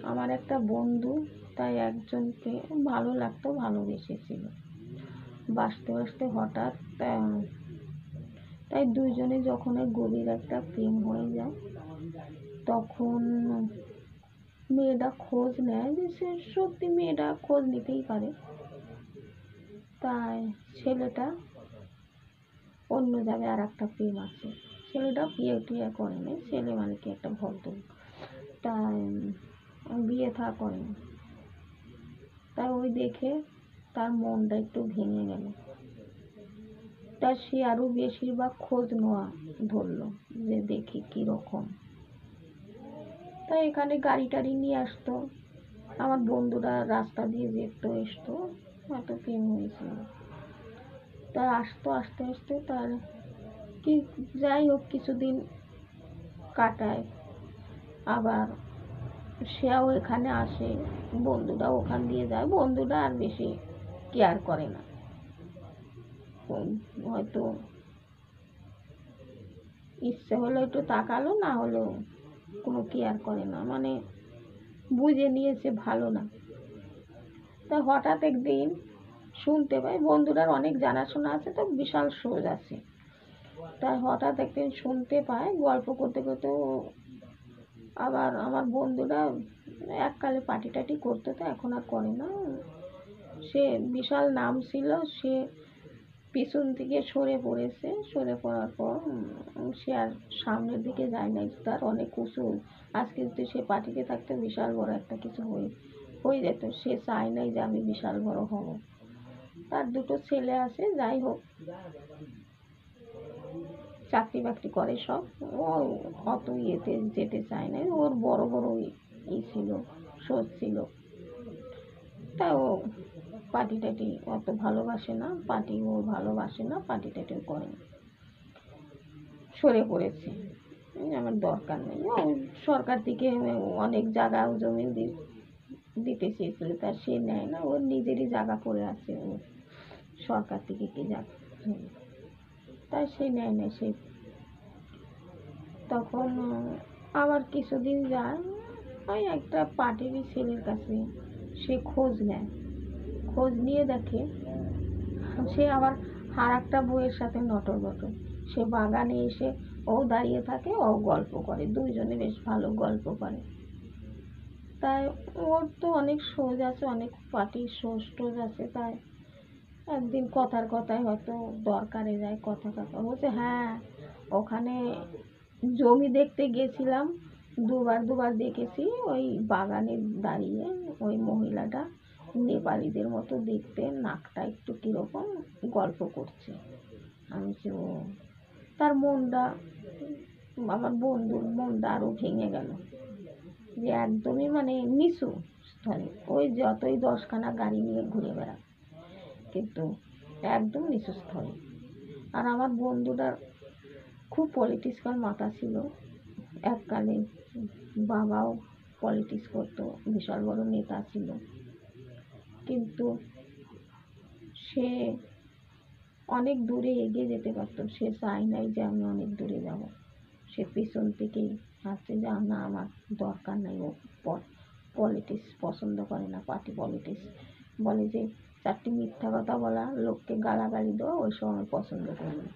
আমার একটা বন্ধু, তাই একজনকে ভালো লাগতো, ভালোবেসেছিল। বাসতে বাসতে হঠাৎ তাই দুইজনে যখন গভীর একটা প্রেম হয়ে যায়, তখন মেয়েটা খোঁজ নেয় যে সে সত্যি মেয়েটা খোঁজ নিতেই পারে। তাই ছেলেটা অন্য জায়গায় আর একটা প্রেম আছে। ছেলেটা বিয়ে টিয়ে করেনি, ছেলে মানে কি একটা ভদ্র, তাই বিয়ে থা করেনি। তাই ওই দেখে তার মনটা একটু ভেঙে গেল। তা সে আরও বেশিরভাগ খোঁজ নেওয়া ধরলো যে দেখি কীরকম। তাই এখানে গাড়ি টাড়ি নিয়ে আসতো, আমার বন্ধুরা রাস্তা দিয়ে যেত আসতো, এত প্রেম হয়েছিল। তা আসতো আস্তে আস্তে তার কি যাই হোক কিছুদিন কাটায়, আবার সেও এখানে আসে, বন্ধুরা ওখান দিয়ে যায়। বন্ধুরা আর বেশি কেয়ার করে না, হয়তো ইচ্ছে হলো একটু তাকালো, না হলেও কোনো কেয়ার করে না, মানে বুঝে নিয়েছে ভালো না। তা হঠাৎ একদিন শুনতে পাই, বন্ধুরার অনেক জানাশোনা আছে তো, বিশাল সোজ আছে। তাই হঠাৎ একদিন শুনতে পায় গল্প করতে করতে আবার আমার বন্ধুরা এককালে পার্টি টাটি করতো, তো এখন আর করে না। সে বিশাল নাম ছিল, সে পিছন থেকে সরে পড়েছে, সরে পড়ার পর সে আর সামনের দিকে যায় না, তার অনেক উঁচু। আজকে যদি সে পার্টিতে থাকতে বিশাল বড় একটা কিছু হয়ে যেত, সে চায় নাই যে আমি বিশাল বড় হব। তার দুটো ছেলে আছে, যাই হোক চাকরি বাকরি করে সব, ও অত ইয়েতে যেতে চায় না, ওর বড় বড় ছিল, সোচ ছিল। তা ও পার্টি টাটি অত ভালোবাসে না, পার্টি ও ভালোবাসে না, পার্টি টাটিও করে না, সরে পড়েছে। আমার দরকার নেই। ও সরকার থেকে অনেক জায়গা জমি দিতে চেয়েছিল, তা সে নেয় না, ওর নিজেরই জায়গা পড়ে আছে, ও সরকার থেকে কি জায়গা, তাই সে নেয় না। সে তখন আবার কিছুদিন যায়, ওই একটা পার্টিরই ছেলের কাছে সে খোঁজ নেয়, খোঁজ নিয়ে দেখে সে আবার আর একটা বউয়ের সাথে নটর বটর। সে বাগানে এসে ও দাঁড়িয়ে থাকে, ও গল্প করে, দুইজনে বেশ ভালো গল্প করে। তাই ওর তো অনেক সোজ আছে, অনেক পার্টির সোজ টোজ আছে। তাই একদিন কথার কথায় হয়তো দরকারে যায়, কথা বলছে, হ্যাঁ ওখানে জমি দেখতে গেছিলাম, দুবার দেখেছি ওই বাগানে দাঁড়িয়ে ওই মহিলাটা নেপালিদের মতো দেখতে, নাকটা একটু কীরকম, গল্প করছে। আমি ও, তার মনটা, আমার বন্ধুর মনটা আরও ভেঙে গেল, যে একদমই মানে নিচু স্থলে, ওই যতই 10খানা গাড়ি নিয়ে ঘুরে বেড়া, কিন্তু একদম নিচু স্থলে। আর আমার বন্ধুটার খুব পলিটিক্যাল মাথা ছিল, এককালে বাবাও পলিটিক্স করতো, বিশাল বড় নেতা ছিল, কিন্তু সে অনেক দূরে এগিয়ে যেতে পারত, সে চায় নাই যে আমি অনেক দূরে যাব। সে পিছন থেকেই ভাবছে যে না, আমার দরকার নাই, ও পলিটিক্স পছন্দ করে না, পার্টি পলিটিক্স বলে যে 4টি মিথ্যা কথা বলা, লোককে গালাগালি দেওয়া, ওই সব আমি পছন্দ করি না।